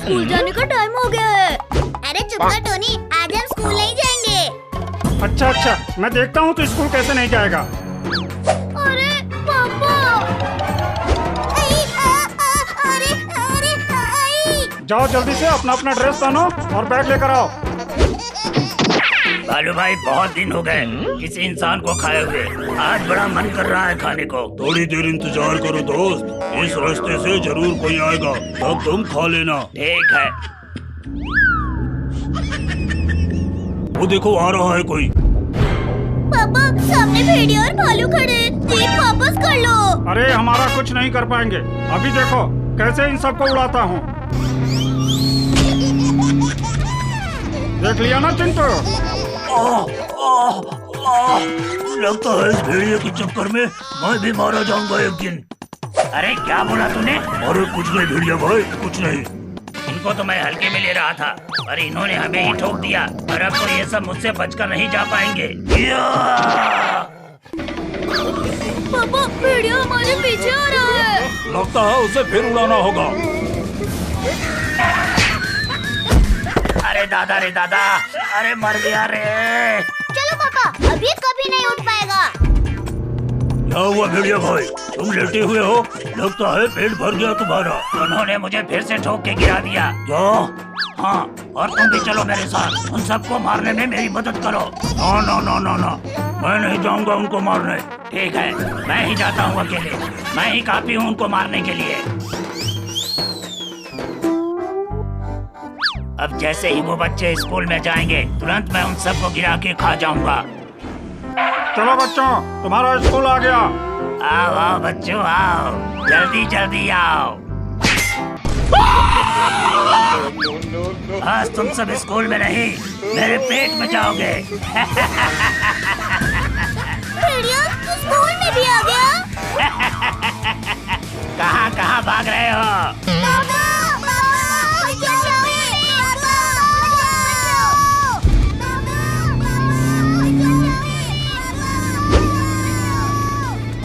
School जाने का time हो गया है। अरे चुप कर टोनी, आज हम स्कूल नहीं जाएंगे। अच्छा, मैं देखता हूँ तो स्कूल कैसे नहीं जाएगा। अरे पापा! जाओ जल्दी से अपना अपना ड्रेस पहनो और बैग लेकर आओ। बालू भाई, बहुत दिन हो गए किसी इंसान को खाए हुए। आज बड़ा मन कर रहा है खाने को। थोड़ी देर इंतजार करो दोस्त, इस रास्ते से जरूर कोई आएगा, तब तुम खा लेना। ठीक है। वो देखो आ रहा है कोई। पापा, सामने भेड़िया और भालू खड़े हैं। जीप वापस कर लो। अरे हमारा कुछ नहीं कर पाएंगे। अभी देखो कैसे इन सबको उड़ाता हूँ। देख लिया ना चिंटू? लगता है इस भेड़िए के चक्कर में मैं भी मारा जाऊंगा एक दिन। अरे क्या बोला तूने? अरे कुछ नहीं भेड़िया भाई, कुछ नहीं। इनको तो मैं हल्के में ले रहा था, पर इन्होंने हमें ही ठोक दिया। और अब तो ये सब मुझसे बचकर नहीं जा पाएंगे। पापा, भेड़िया हमारे पीछे आ रहा है। लगता है उसे फिर उड़ाना होगा। अरे दादा रे दादा, अरे मर गया रे। चलो पापा, अभी कभी नहीं उठ पाएगा। क्या हुआ भेड़िया भाई, तुम लेटे हुए हो? लगता है पेट भर गया तुम्हारा। उन्होंने मुझे फिर से ठोक के गिरा दिया। क्या? हाँ, और तुम भी चलो मेरे साथ, उन सबको मारने में मेरी मदद करो। ना ना ना ना ना, मैं नहीं जाऊंगा उनको मारने। ठीक है, मैं ही जाता हूँ अकेले। मैं ही काफी हूँ उनको मारने के लिए। अब जैसे ही वो बच्चे स्कूल में जाएंगे, तुरंत मैं उन सबको गिरा के खा जाऊंगा। चलो बच्चों, तुम्हारा स्कूल आ गया। आओ आओ बच्चों, आओ जल्दी जल्दी आओ। आज तुम सब स्कूल में नहीं, मेरे पेट में जाओगे। भेड़िया, तू स्कूल में भी आ गया? कहाँ कहाँ भाग रहे हो?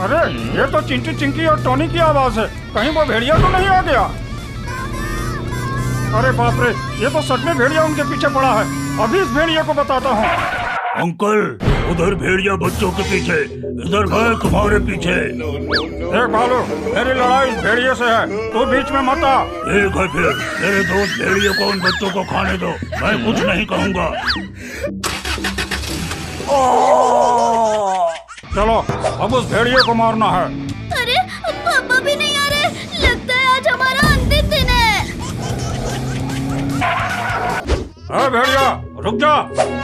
अरे ये तो चिंटी चिंकी और टोनी की आवाज है। कहीं वो भेड़िया तो नहीं आ गया? अरे बाप रे, ये तो सच में भेड़िया उनके पीछे पड़ा है। अभी इस भेड़िया को बताता हूँ। अंकल, उधर भेड़िया बच्चों के पीछे, इधर मैं तुम्हारे पीछे। देख भालू, मेरी लड़ाई इस भेड़िए से है, तू बीच में मत आ। ठीक है फिर, मेरे दोस्त भेड़िए को उन बच्चों को खाने दो, मैं कुछ नहीं कहूँगा। चलो अब उस भेड़िए को मारना है। अरे पापा भी नहीं आ रहे। लगता है आज हमारा अंतिम दिन है। अरे भेड़िया, रुक जा,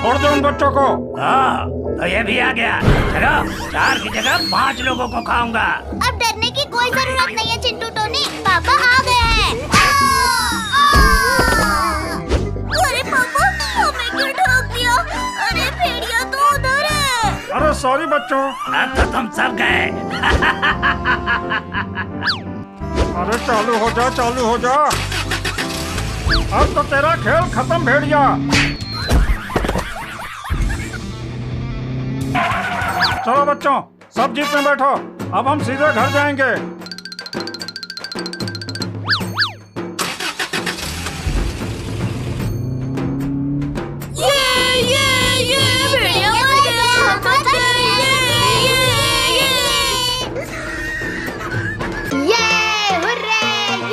छोड़ दे उन बच्चों को। हाँ, तो ये भी आ गया। चलो, 4 की जगह 5 लोगों को खाऊंगा। अब डरने की कोई जरूरत नहीं है चिंटू टोनी, पापा आ गए हैं। अरे पापा, हमें क्यों ठोक दिया? अरे भेड़िया तो उधर है। अरे सॉरी बच्चों। अब तो तुम सब गए। अरे चालू हो जा, चालू हो जा। अब तो तेरा खेल खत्म भेड़िया। चलो बच्चों, सब जीप में बैठो। अब हम सीधे घर जाएंगे। ये भेड़िया मर गया, हम बच गए। ये हुर्रे,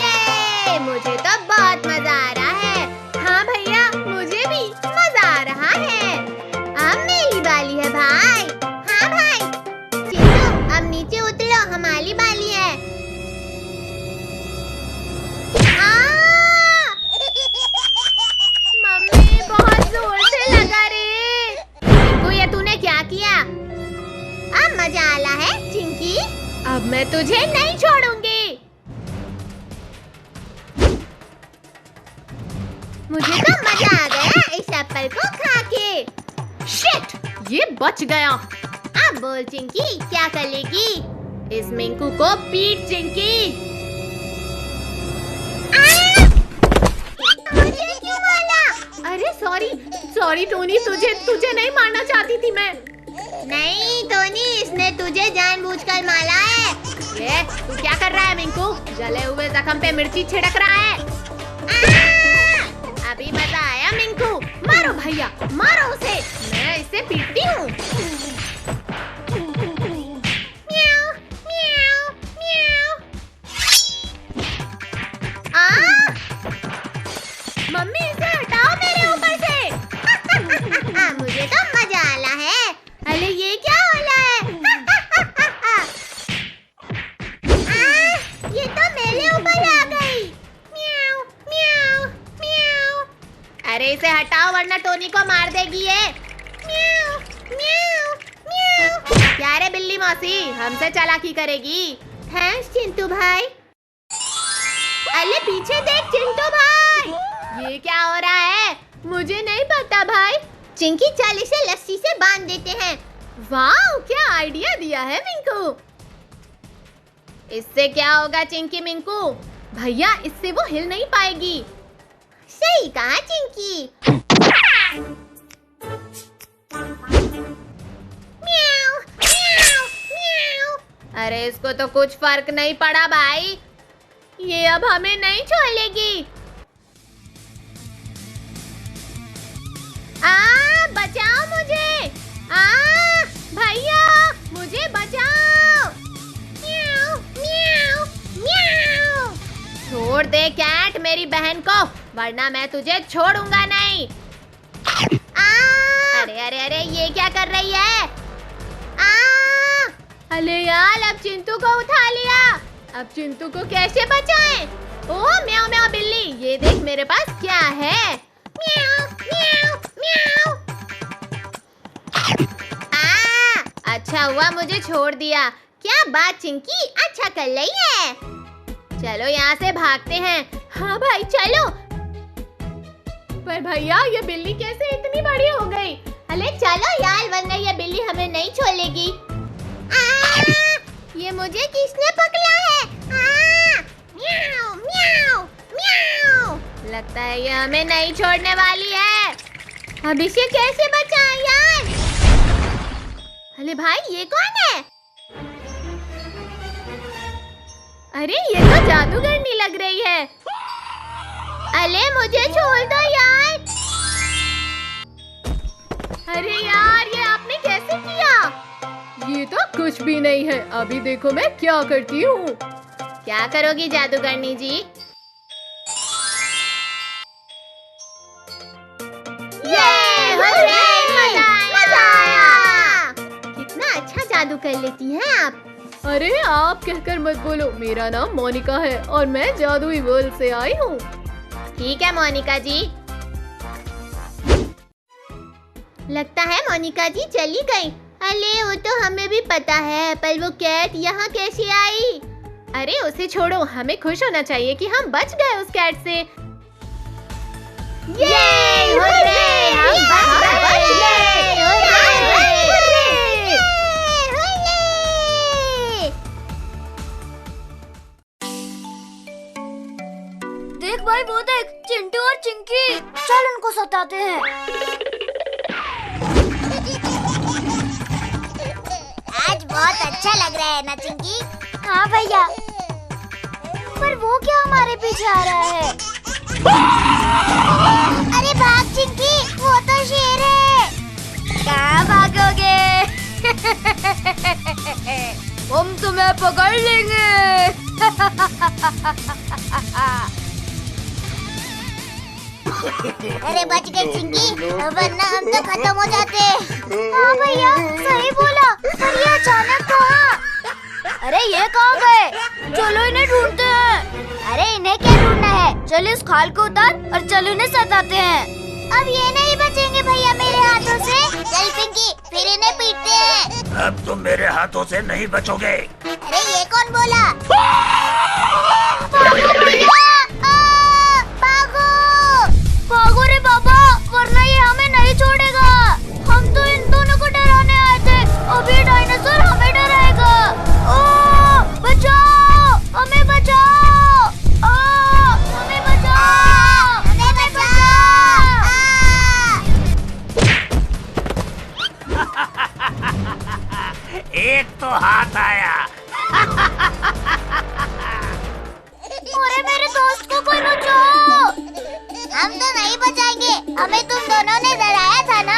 ये मुझे तो बहुत मजा आ रहा है। हाँ भैया, मुझे भी मजा आ रहा है। अब मेरी बारी है भाई। हाँ भाई, चिंटू अब नीचे उतरो, हमारी बारी है। मम्मी बहुत जोर से लगा रे। चिंकू, ये तूने क्या किया? अब मजा आला है चिंकी, अब मैं तुझे नहीं छोड़ूंगी। मुझे तो मजा आ गया इस एप्पल को खा के। शिट, ये बच गया। अब बोल चिंकी, क्या कर लेगी? इस मिंकू को पीट चिंकी। मुझे क्यों मारा? अरे सॉरी टोनी, तुझे नहीं मारना चाहती थी मैं। नहीं टोनी, इसने तुझे जानबूझकर मारा है। ये तू क्या कर रहा है मिंकू? जले हुए जख्म पे मिर्ची छिड़क रहा है। मारो भैया, मारो उसे, मैं इसे पीटती हूँ। म्याऊ, म्याऊ, म्याऊ। मम्मी इसे हटाओ मेरे ऊपर से। मुझे तो मजा आला है। अरे ये क्या हो रहा है? ये तो मेरे ऊपर आ गई। म्याऊ, म्याऊ, म्याऊ। अरे इसे हटाओ वरना टोनी को मार देगी ये। म्याऊ, म्याऊ, म्याऊ। क्या रे बिल्ली मौसी, हमसे चालाकी करेगी? थैंक्स चिंटू भाई। अरे पीछे देख चिंटू भाई, ये क्या हो रहा है? मुझे नहीं पता भाई। चिंकी चल इसे लस्सी से बांध देते हैं। वाह क्या आइडिया दिया है मिंकू। इससे क्या होगा चिंकी मिंकू? भैया इससे वो हिल नहीं पाएगी। सही कहा चिंकी। म्याऊ, म्याऊ, म्याऊ। अरे इसको तो कुछ फर्क नहीं पड़ा भाई, ये अब हमें नहीं छोड़ेगी। बचाओ मुझे। भैया मुझे बचाओ। म्याऊ, म्याऊ, म्याऊ। छोड़ दे कैट मेरी बहन को, वरना मैं तुझे छोड़ूंगा नहीं। अरे अरे अरे ये क्या कर रही है? अरे यार अब चिंटू को उठा लिया, अब चिंटू को कैसे बचाएं? ओह म्याऊ म्याऊ बिल्ली, ये देख मेरे पास क्या है। म्याऊ, म्याऊ, म्याऊ। अच्छा हुआ मुझे छोड़ दिया। क्या बात चिंकी, अच्छा कर रही है। चलो यहाँ से भागते हैं। हाँ भाई चलो। पर भैया ये बिल्ली कैसे इतनी बड़ी हो गई? अरे चलो यार वरना ये बिल्ली हमें नहीं छोड़ेगी। ये मुझे किसने पकड़ा है? म्याऊ, म्याऊ, म्याऊ। लगता है ये हमें नहीं छोड़ने वाली है। अब इसे कैसे बचाएं यार? अरे भाई ये कौन है? अरे ये तो जादूगरनी लग रही है। अरे मुझे छोड़ दो यार। अरे यार ये आपने कैसे किया? ये तो कुछ भी नहीं है, अभी देखो मैं क्या करती हूँ। क्या करोगी जादूगरनी जी? ये मजा आया। कितना अच्छा जादू कर लेती हैं आप। अरे आप कहकर मत बोलो, मेरा नाम मोनिका है और मैं जादुई वर्ल्ड से आई हूँ। ठीक है मोनिका जी। लगता है मोनिका जी चली गई। अरे वो तो हमें भी पता है, पर वो कैट यहाँ कैसे आई? अरे उसे छोड़ो, हमें खुश होना चाहिए कि हम बच गए उस कैट से। ये हुर्रे, हम बच गए। देख भाई वो देख, चिंटू और चिंकी, चल उनको सताते हैं। आज बहुत अच्छा लग रहा है ना चिंकी? हाँ भैया। पर वो क्या हमारे पीछे आ रहा है? अरे भाग चिंकी, वो तो शेर है। कहाँ भागोगे? हम तुम्हें पकड़ लेंगे। अरे बच गए चिंकी, वरना हम तो खत्म हो जाते। हाँ भैया सही बोला, पर ये अचानक कहाँ? अरे ये कहाँ गए? चलो इन्हें ढूंढते हैं। अरे इन्हें क्या ढूंढना है? चलो इस खाल को उतार और चलो इन्हें सताते हैं। अब ये नहीं बचेंगे भैया मेरे हाथों से। चल पिंकी फिर इन्हें पीटते हैं। अब तुम मेरे हाथों से नहीं बचोगे। अरे ये कौन बोला? भागो रे बाबा, वरना ये हमें नहीं छोड़ेगा। हम तो इन दोनों को डराने आए थे, अब ये डायनासोर हमें डराएगा। ओ बचाओ, हमें बचाओ। हमें बचाओ, हमें बचाओ। एक तो हाथ आया। हमें तुम दोनों ने डराया था ना।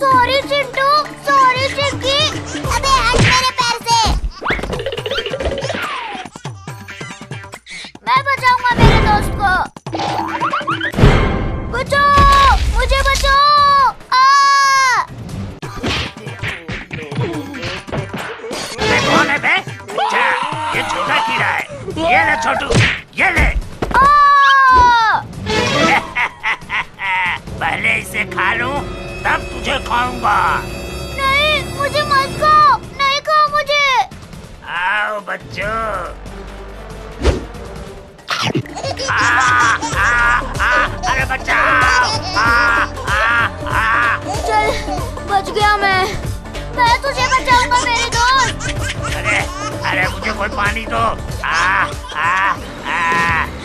Sorry Chintu, sorry Chinki. अबे हट मेरे पैर से। मैं बचाऊंगा मेरे दोस्त को। बचाओ, मुझे बचाओ। कौन है बे? अच्छा, ये छोटा कीड़ा है। ये ले छोटू, ये ले। पहले इसे खा लूं, तब तुझे खाऊंगा। नहीं, मुझे मत खाओ, नहीं खाओ मुझे। आओ बच्चों। अरे बचाओ। चल, बच गया मैं तुझे बचाऊंगा मेरे दोस्त। अरे मुझे कोई पानी दो।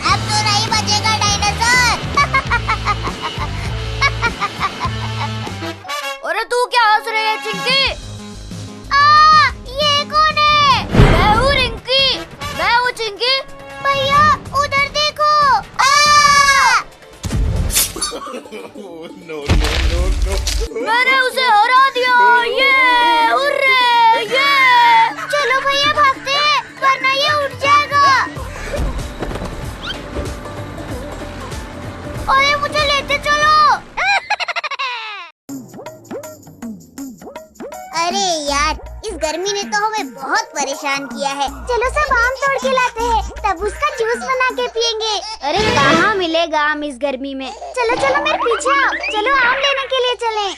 अब तो नहीं बचेगा डायनासोर। अरे तू क्या हंस रही है चिंकी? ये कौन है? मैं हूँ रिंकी। मैं हूँ चिंकी। भैया उधर देखो। मैंने उसे हरा दिया। ये हुर्रे, ये। चलो भैया भागते हैं, वरना ये उठ जाएगा। अरे मुझे लेते चलो। अरे यार, इस गर्मी ने तो हमें बहुत परेशान किया है। चलो सब आम तोड़ के लाते हैं, तब उसका जूस बना के पियेंगे। अरे कहाँ मिलेगा आम इस गर्मी में? चलो चलो मेरे पीछे आओ। चलो आम लेने के लिए चलें।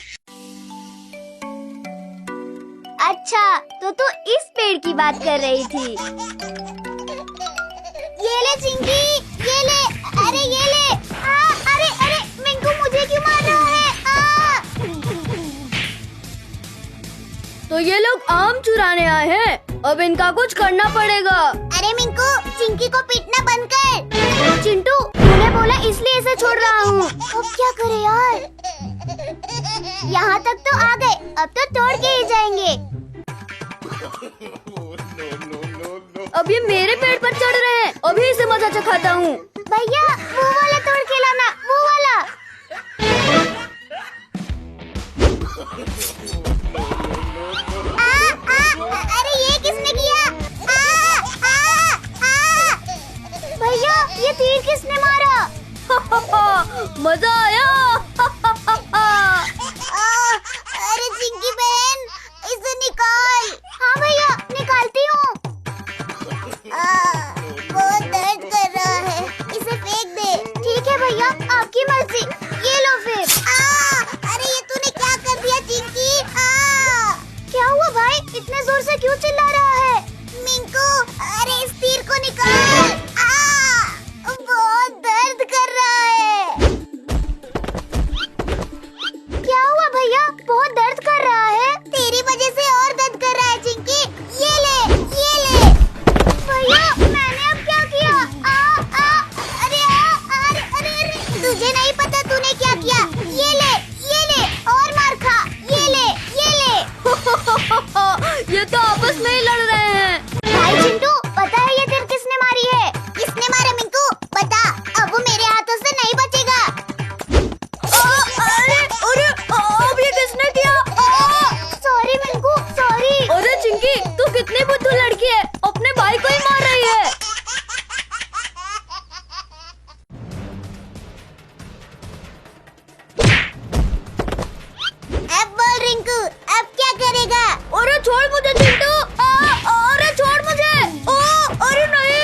अच्छा, तो तू इस पेड़ की बात कर रही थी। ये ले चिंकी, ये ले। अरे ये ले। अरे अरे मिंकू, मुझे क्यों मार रहा है? तो ये लोग आम चुराने आए हैं, अब इनका कुछ करना पड़ेगा। अरे मिंकू, चिंकी को पीटना बंद कर। चिंटू, तूने बोला इसलिए इसे छोड़ रहा हूँ। अब क्या करे यार? यहाँ तक तो आ गए, अब तो तोड़ के ही जाएंगे। अब ये मेरे पेड़ पर चढ़ रहे हैं, अभी इसे मजा चखाता हूँ। भैया वो वाला तोड़ के लाना, वो वाला। अरे ये किसने किया? भैया ये तीर किसने मारा? मजा आया। अरे चिंकी बहन, इसे निकाल। हाँ भैया, निकालती हूँ। बहुत दर्द कर रहा है, इसे फेंक दे। ठीक है भैया, आपकी मर्जी। ये लो फिर। अरे ये तूने क्या कर दिया चिंकी? क्या हुआ भाई, इतने जोर से क्यों चिल्ला रहा है? मिंकू, अरे इस तीर को निकाल। बहुत दर्द कर रहा है। क्या हुआ भैया, बहुत दर्द कर रहा है? तेरी वजह से और दर्द कर रहा है चिंकी। ये ले, ये ले। भैया मैंने अब क्या किया? अरे अरे तुझे नहीं पता तूने क्या किया? ये ले, और मार खा। ये ले। ये तो आपस में ही लड़ रहे हैं। भाई चिंटू, पता है ये तीर किसने मारी है? किसने मारा मिंकू? बता, अब वो मेरे हाथों से नहीं बचेगा। अरे अब ये किसने किया? Sorry Minku, sorry. अरे चिंकी, तू कितनी बुद्धू लड़की है, अपने भाई को ही मार रही है। अब बोल रिंकू, अब क्या करेगा? अरे छोड़ मुझे चिंटू। अरे छोड़ मुझे। अरे नहीं।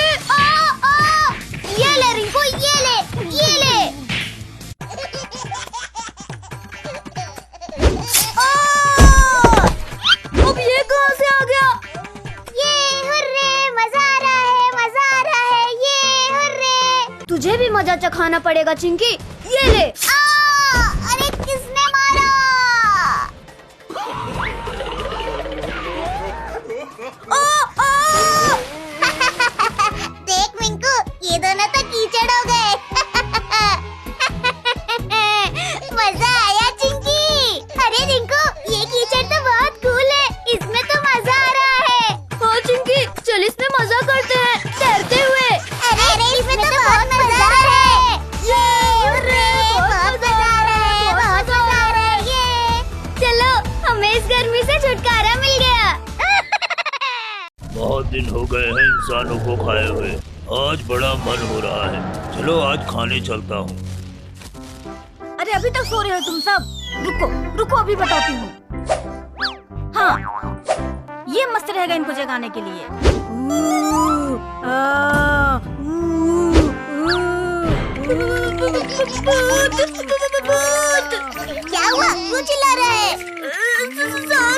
ये ले रिंकू, ये ले। अब ये कहाँ से आ गया? ये हुर्रे, मजा आ रहा है, ये हुर्रे। तुझे भी मजा चखाना पड़ेगा चिंकी। ये ले। अरे किसने मारा? देख मिंकू, ये दोनों तो कीचड़ हो गए। मजा आया चिंकी। अरे रिंकू, ये कीचड़ तो बहुत कूल है, इसमें तो मजा आ रहा है। हाँ चिंकी, चल इसमें मजा करते हैं, तैरते हुए। अरे इसमें तो बहुत मजा आ रहा है। ये हुर्रे, बहुत इंसानों को खाए हुए। आज बड़ा मन हो रहा है, चलो आज खाने चलता हूँ। अरे अभी तक सो रहे हो तुम सब? रुको रुको, अभी बताती हूँ। हाँ, ये मस्त रहेगा इनको जगाने के लिए। क्या हुआ? क्यों चिल्ला रहे हैं?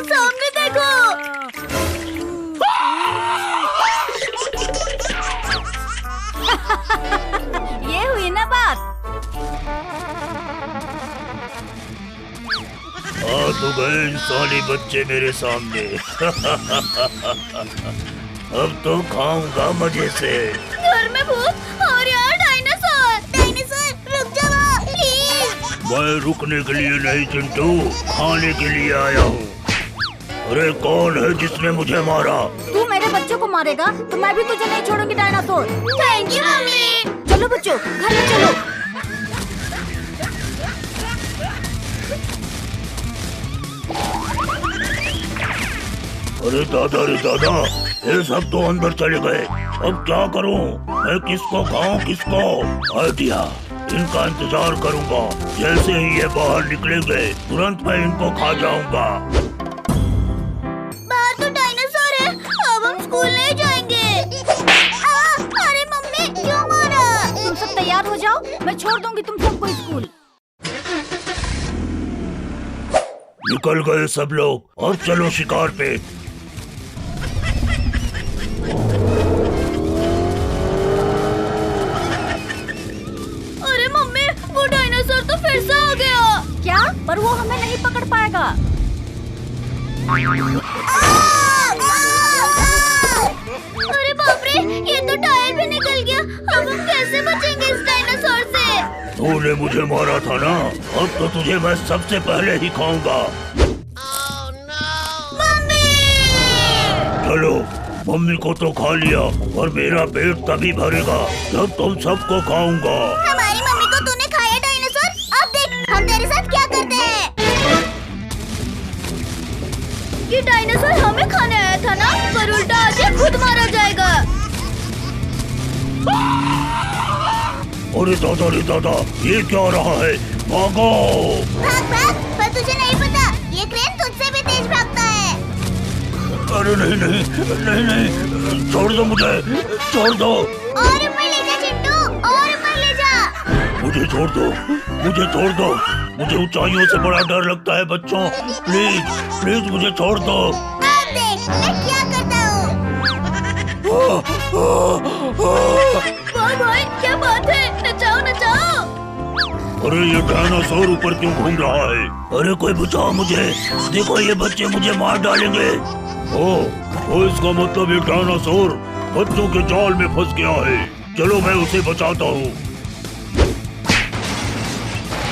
सामने देखो। ये हुई ना बात। आ तो गए इंसानी बच्चे मेरे सामने। अब तो खाऊंगा मजे से। घर में भूत और यार डायनासोर। डायनासोर रुक जाओ प्लीज। मैं रुकने के लिए नहीं चिंटू, खाने के लिए आया हूँ। अरे कौन है जिसने मुझे मारा? तू मेरे बच्चों को मारेगा तो मैं भी तुझे नहीं छोड़ूंगी डायनासोर। Thank you mummy. चलो बच्चों, घर में चलो। अरे दादा, ये सब तो अंदर चले गए। अब क्या करूं? मैं किसको खाऊं किसको? आइडिया, इनका इंतजार करूंगा। जैसे ही ये बाहर निकलेंगे तुरंत मैं इनको खा जाऊंगा। बाहर तो डायनासोर है, अब हम स्कूल नहीं जाएंगे। अरे मम्मी क्यों मारा? तुम सब तैयार हो जाओ, मैं छोड़ दूंगी तुम सबको स्कूल। निकल गए सब लोग, अब चलो शिकार पे। अरे मम्मी, वो डायनासोर तो फिर से आ गया। क्या? पर वो हमें नहीं पकड़ पाएगा। अरे बाप रे, ये तो टायर भी निकल गया। अब हम कैसे बचेंगे इस डायनासोर से? तूने मुझे मारा था ना, अब तो तुझे मैं सबसे पहले ही खाऊंगा। चलो, मम्मी को तो खा लिया और मेरा पेट तभी भरेगा जब तुम सबको खाऊंगा। हमारी मम्मी को तूने खाया डायनासोर। अब देख हम तेरे साथ क्या करते हैं। ये डायनासोर हमें खाने आया था ना, पर उल्टा आज ये खुद मारा जाएगा। अरे दादा रे दादा, ये क्या रहा है? भागो! भाग भाग, पर तुझे नहीं पता ये क्रेन तुझसे भी तेज भागता है। अरे नहीं, छोड़ दो मुझे, छोड़ दो। और ऊपर ले जा चिंटू, और ऊपर ले जा। मुझे छोड़ दो, मुझे ऊंचाइयों से बड़ा डर लगता है बच्चों। प्लीज मुझे छोड़ दो। अब देख मैं क्या करता हूँ। भाई क्या बात है? नचाओ। अरे ये डायनासोर ऊपर क्यों घूम रहा है? अरे कोई बचाओ मुझे, देखो ये बच्चे मुझे मार डालेंगे। ओ इसका मतलब ये डायनासोर बच्चों के जाल में फंस गया है। चलो मैं उसे बचाता हूँ।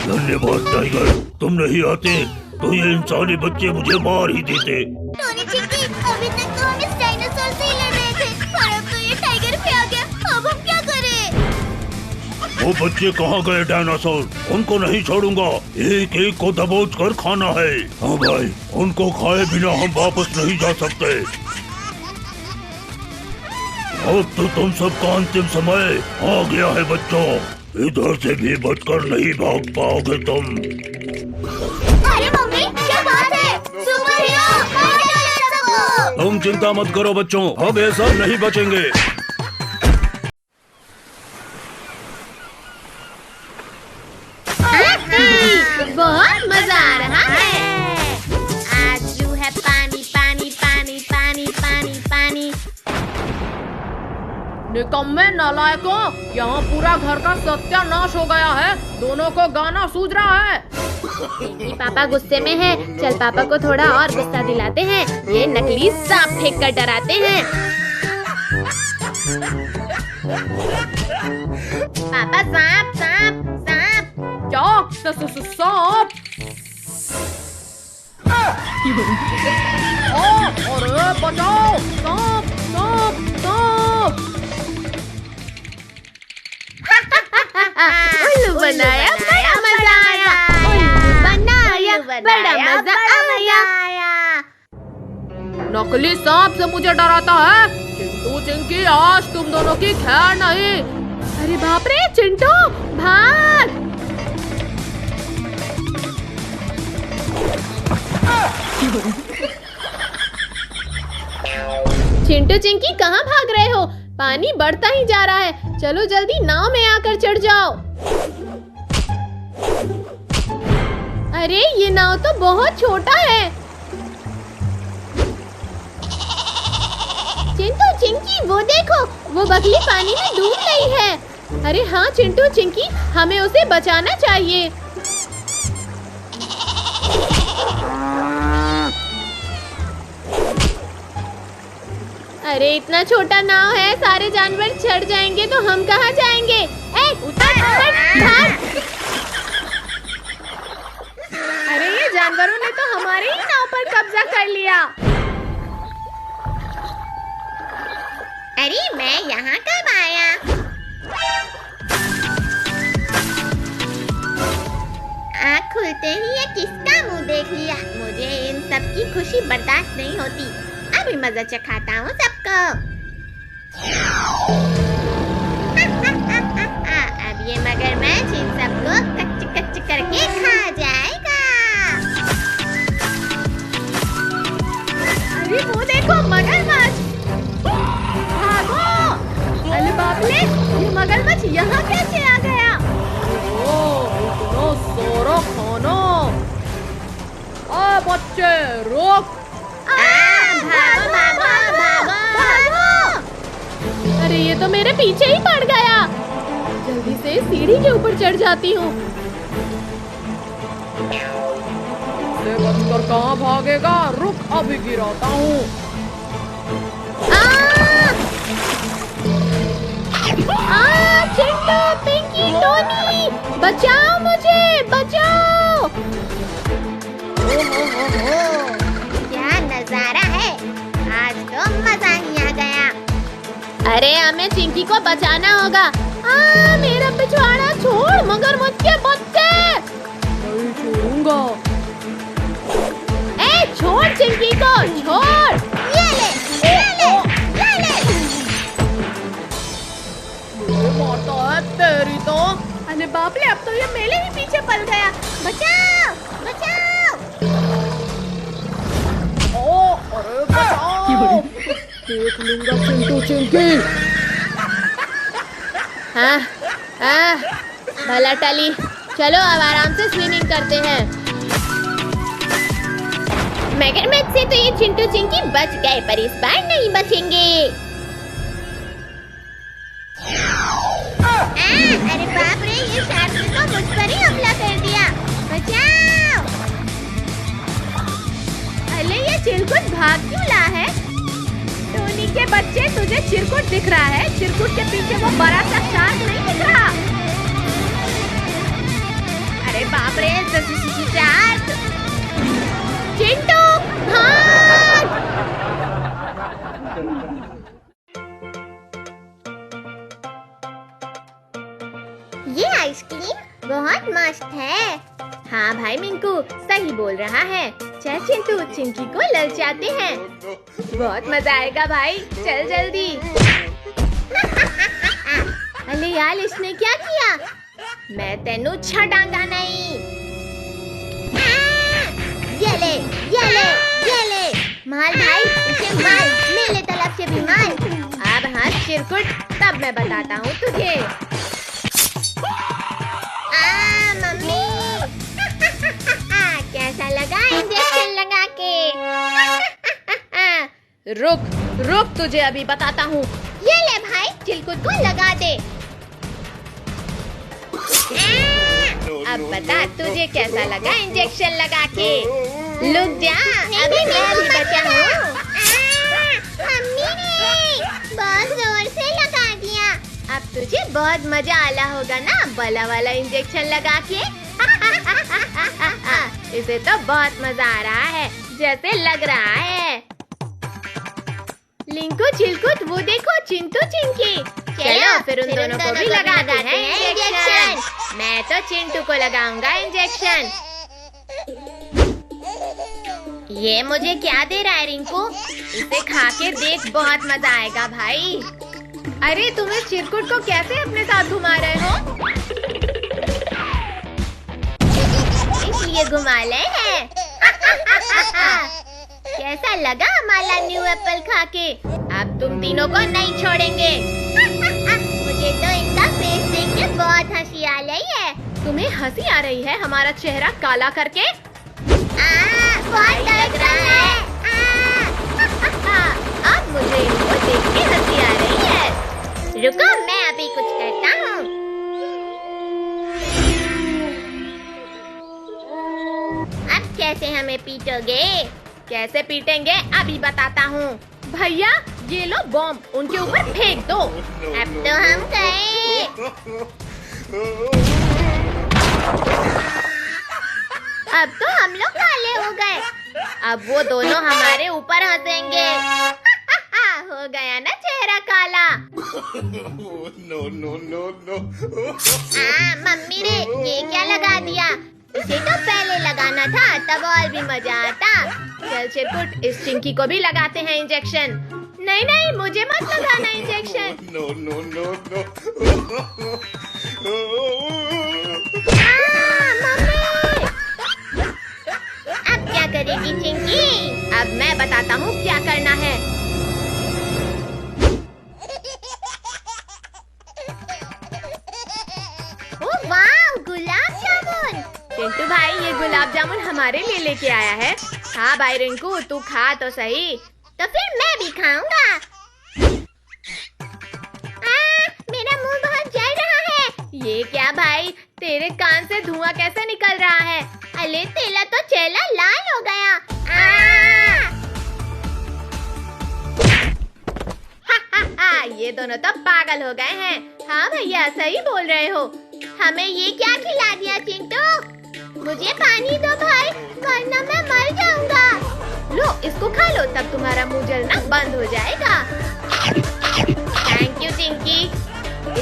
धन्यवाद टाइगर, तुम नहीं आते तो ये इंसानी बच्चे मुझे मार ही देते। टोनी चिंकी, अभी तक तो हम इस डायनासोर से ही लड़ रहे थे, पर अब तो ये टाइगर भी आ गया। अब हम क्या करें? वो बच्चे कहाँ गए डायनासोर? उनको नहीं छोड़ूंगा, एक एक को दबोच कर खाना है। हाँ भाई, उनको खाए बिना हम वापस नहीं जा सकते। अब तो तुम सबका अंतिम समय आ गया है बच्चों। इधर से भी बचकर नहीं भाग पाओगे तुम। अरे मम्मी क्या बात है? सुपर हीरो मार डालो सबको। तुम चिंता मत करो बच्चों, अब ये सब नहीं बचेंगे। बहुत मजा आ रहा है। आज जो है पानी पानी पानी पानी पानी पानी। निकम्मे नालायकों, यहाँ पूरा घर का सत्यानाश हो गया है। दोनों को गाना सूझ रहा है। पापा गुस्से में है, चल पापा को थोड़ा और गुस्सा दिलाते हैं। ये नकली सांप फेंक कर डराते हैं। पापा सांप सांप सांप। क्या? सांप? अरे बचाओ! सांप सांप सांप! उल्लू बनाया, बड़ा मजा आया। उल्लू बनाया, बड़ा मजा आया। नकली सांप से मुझे डराता है? चिंटू चिंकी आज तुम दोनों की खैर नहीं। अरे बाप रे चिंटू भाग। चिंटू चिंकी कहाँ भाग रहे हो? पानी बढ़ता ही जा रहा है। चलो जल्दी नाव में आकर चढ़ जाओ। अरे ये नाव तो बहुत छोटा है। चिंटू चिंकी वो देखो, वो बगली पानी में डूब रही है। अरे हाँ चिंटू चिंकी, हमें उसे बचाना चाहिए। अरे इतना छोटा नाव है, सारे जानवर चढ़ जाएंगे तो हम कहाँ जाएंगे? उतर भाग। अरे ये जानवरों ने तो हमारे ही नाव पर कब्जा कर लिया। अरे मैं यहाँ कब आया? आँख खुलते ही ये किसका मुंह देख लिया। मुझे इन सब की खुशी बर्दाश्त नहीं होती। अभी मजा चखाता हूँ सबको। अब ये मगरमच्छ इन सबको कच्च कच्च करके खा जाएगा। अरे वो देखो मगरमच्छ, भागो। अरे बाप रे, ये मगरमच्छ यहाँ कैसे आ गया? इतना सारा खाना। बच्चे रुक। भागो भागो भागो भागो। अरे ये तो मेरे पीछे ही पड़ गया। जल्दी से सीढ़ी के ऊपर चढ़ जाती हूँ। से बचकर कहाँ भागेगा? रुक, अभी गिराता हूँ। चिंटू पिंकी टोनी, बचाओ मुझे, बचाओ। क्या नजारा है, आज तो मजा ही आ गया। अरे हमें चिंकी को बचाना होगा। मेरा पिछवाड़ा छोड़ मगरमच्छ के बच्चे। नहीं छोड़ूंगा। छोड़ चिंकी को, छोड़। ये ले। ये मारता है तेरी तो। अरे बाप रे, अब तो ये मेरे ही पीछे पल गया। बचाओ बचाओ। अरे बचाओ। देख लूंगा चिंटू चिंकी। भला टली। चलो अब आराम से स्विमिंग करते हैं। मगरमच्छ से तो ये चिंटू चिंकी बच गए, पर इस बार नहीं बचेंगे। अरे बाप रे, ये शार्क ने तो मुझ पर ही हमला कर दिया। बचाओ। अरे ये चिरकुट भाग क्यों रहा है? टोनी के बच्चे, तुझे चिरकुट दिख रहा है? चिरकुट के पीछे वो बड़ा सा शार्क नहीं दिख रहा? अरे बाप रे, शार्क। चिंटू भाग। ये आइसक्रीम बहुत मस्त है। हाँ भाई मिंकू, सही बोल रहा है। चल चिंटू चिंकी को ललचाते हैं। बहुत मजा आएगा भाई, चल जल्दी। अरे यार, इसने क्या किया? मैं तेनू छड़ांगा नहीं। ये ले। मार भाई, इसे मार। मेरे तरफ से भी मार। अब हाँ चिरकुट, तब मैं बताता हूँ तुझे। मम्मी। कैसा लगा इंजेक्शन लगा के? रुक, तुझे अभी बताता हूँ। ये ले भाई, चिरकुट को लगा दे। अब बता तुझे कैसा लगा इंजेक्शन लगा के? लुक जा, अभी मैं भी बचा हूँ। मम्मी ने बहुत जोर से लगा दिया। अब तुझे बहुत मजा आला होगा ना बला वाला इंजेक्शन लगा के। इसे तो बहुत मजा आ रहा है, जैसे लग रहा है। लिंकू चिलकुट, वो देखो चिंटू चिंकी। चलो फिर उन दोनों को भी लगाते हैं इंजेक्शन। मैं तो चिंटू को लगाऊंगा इंजेक्शन। ये मुझे क्या दे रहा है रिंकू? इसे खा के देख, बहुत मजा आएगा भाई। अरे तुम इस चिरकुट को कैसे अपने साथ घुमा रहे हो? इसलिए घुमा रहे हैं। कैसा लगा हमारा न्यू एप्पल खा के? अब तुम तीनों को नहीं छोड़ेंगे। मुझे तो इनका फेस देख के बहुत हंसी आ रही है। तुम्हें हंसी आ रही है हमारा चेहरा काला करके? बहुत लग रहा है। अब मुझे इनको देख के हंसी आ रही है। रुको, मैं अभी कुछ करता हूँ। अब कैसे हमें पीटोगे? कैसे पीटेंगे अभी बताता हूँ। भैया ये लो बॉम्ब, उनके ऊपर फेंक दो। अब तो हम गए। अब तो हम लोग काले हो गए। अब वो दोनों हमारे ऊपर हंसेंगे। हो गया ना चेहरा काला। मम्मी ने ये क्या लगा दिया? इसे तो पहले लगाना था, तब और भी मजा आता। चल चिरकुट, इस चिंकी को भी लगाते हैं इंजेक्शन। नहीं नहीं, मुझे मत लगाना इंजेक्शन। मम्मी! अब क्या करेगी चिंकी? अब मैं बताता हूँ क्या करना है। ओह वाह, गुलाब जामुन! चिंटू भाई ये गुलाब जामुन हमारे लिए लेके आया है। हाँ भाई रिंकू, तू खा तो सही। तो फिर मैं भी खाऊंगा। मेरा मुंह बहुत जल रहा है। ये क्या भाई, तेरे कान से धुआं कैसे निकल रहा है? अरे तेला तो चेला लाल हो गया। ये दोनों तो पागल हो गए हैं। हाँ भैया सही बोल रहे हो। हमें ये क्या खिला दिया चिंटू? मुझे पानी दो भाई, वरना मैं मर जाऊंगा। लो इसको खा लो, तब तुम्हारा मुंह जलना बंद हो जाएगा। Thank you Chinki.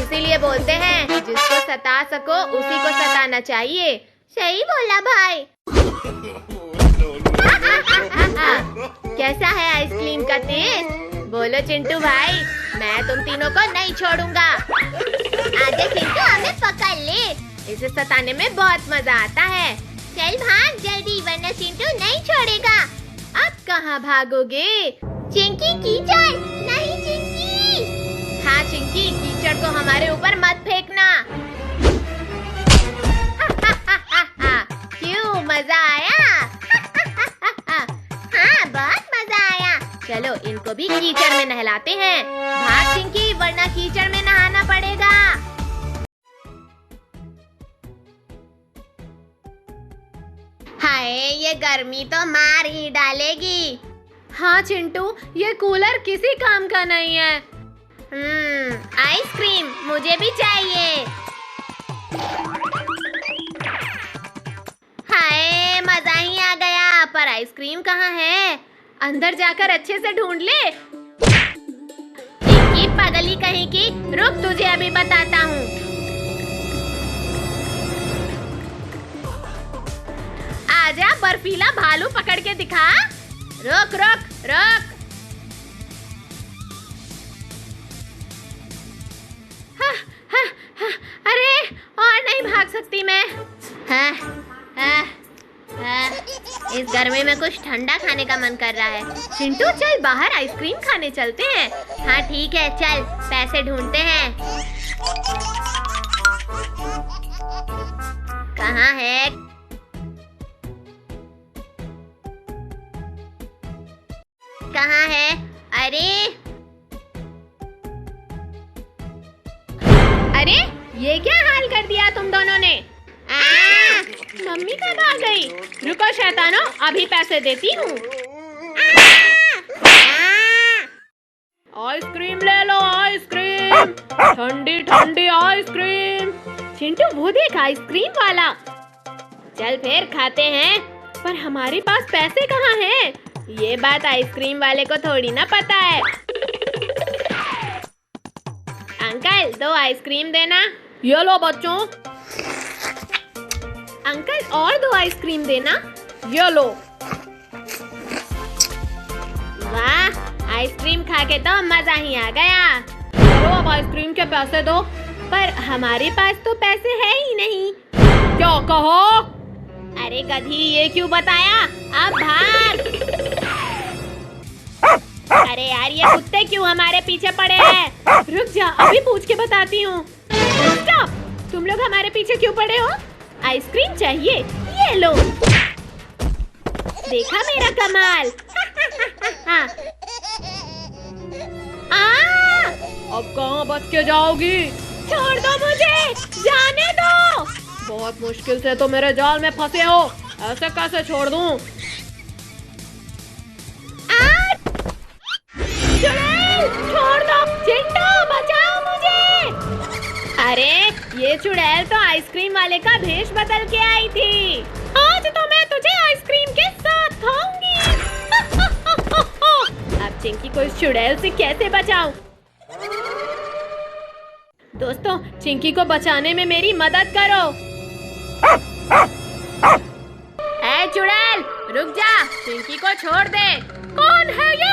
इसीलिए बोलते हैं जिसको सता सको उसी को सताना चाहिए। सही बोला भाई। कैसा है आइसक्रीम का टेस्ट? बोलो चिंटू भाई, मैं तुम तीनों को नहीं छोड़ूंगा। आजा चिंटू, हमें पकड़ ले। इसे सताने में बहुत मजा आता है। चल भाग जल्दी, वरना चिंटू नहीं छोड़ेगा। अब कहाँ भागोगे? चिंकी कीचड़ नहीं। चिंकी हाँ चिंकी, कीचड़ को हमारे ऊपर मत फेंकना। क्यों, मजा आया? हाँ बहुत मजा आया। चलो इनको भी कीचड़ में नहलाते हैं। भाग चिंकी, वरना कीचड़ में नहाना पड़ेगा। हाय, ये गर्मी तो मार ही डालेगी। हाँ चिंटू, ये कूलर किसी काम का नहीं है। आइसक्रीम मुझे भी चाहिए। हाय, मजा ही आ गया। पर आइसक्रीम कहाँ है? अंदर जाकर अच्छे से ढूंढ ले। चिंकी पगली कहीं की, रुक तुझे अभी बताता हूँ। आजा, बर्फीला भालू पकड़ के दिखा। रुक रुक रुक। हाँ, हाँ, हाँ, अरे और नहीं भाग सकती मैं। हाँ, हाँ, हाँ, इस गर्मी में कुछ ठंडा खाने का मन कर रहा है। चिंटू चल बाहर आइसक्रीम खाने चलते हैं। हाँ ठीक है, चल पैसे ढूंढते हैं। कहाँ है? कहाँ है? अरे ये क्या हाल कर दिया तुम दोनों ने? मम्मी कब आ गई? रुको शैतानो, अभी पैसे देती हूँ। आइसक्रीम ले लो, आइसक्रीम, ठंडी ठंडी आइसक्रीम। चिंटू वो देख आइसक्रीम वाला। चल फिर खाते हैं। पर हमारे पास पैसे कहाँ हैं? ये बात आइसक्रीम वाले को थोड़ी ना पता है। अंकल 2 आइसक्रीम देना। ये लो बच्चों। अंकल और 2 आइसक्रीम देना। ये लो। वाह, आइसक्रीम खा के तो मजा ही आ गया। चलो अब आइसक्रीम के पैसे दो। पर हमारे पास तो पैसे है ही नहीं। क्या कहो? अरे गधी, ये क्यों बताया? अब भाग। अरे यार, ये कुत्ते क्यों हमारे पीछे पड़े हैं? रुक जा, अभी पूछ के बताती हूँ। स्टॉप! तुम लोग हमारे पीछे क्यों पड़े हो? आइसक्रीम चाहिए? ये लो। देखा मेरा कमाल? अब कहाँ बच के जाओगी? छोड़ दो मुझे, जाने दो। बहुत मुश्किल से तो मेरे जाल में फंसे हो, ऐसे कैसे छोड़ दूं? चुड़ैल, छोड़ दो। चिंटू, बचाओ मुझे। अरे ये चुड़ैल तो आइसक्रीम वाले का भेष बदल के आई थी। आज तो मैं तुझे आइसक्रीम के साथ खाऊंगी। अब चिंकी को इस चुड़ैल से कैसे बचाऊं? दोस्तों, चिंकी को बचाने में मेरी मदद करो। ए चुड़ैल, रुक जा, चिंकी को छोड़ दे। कौन है ये?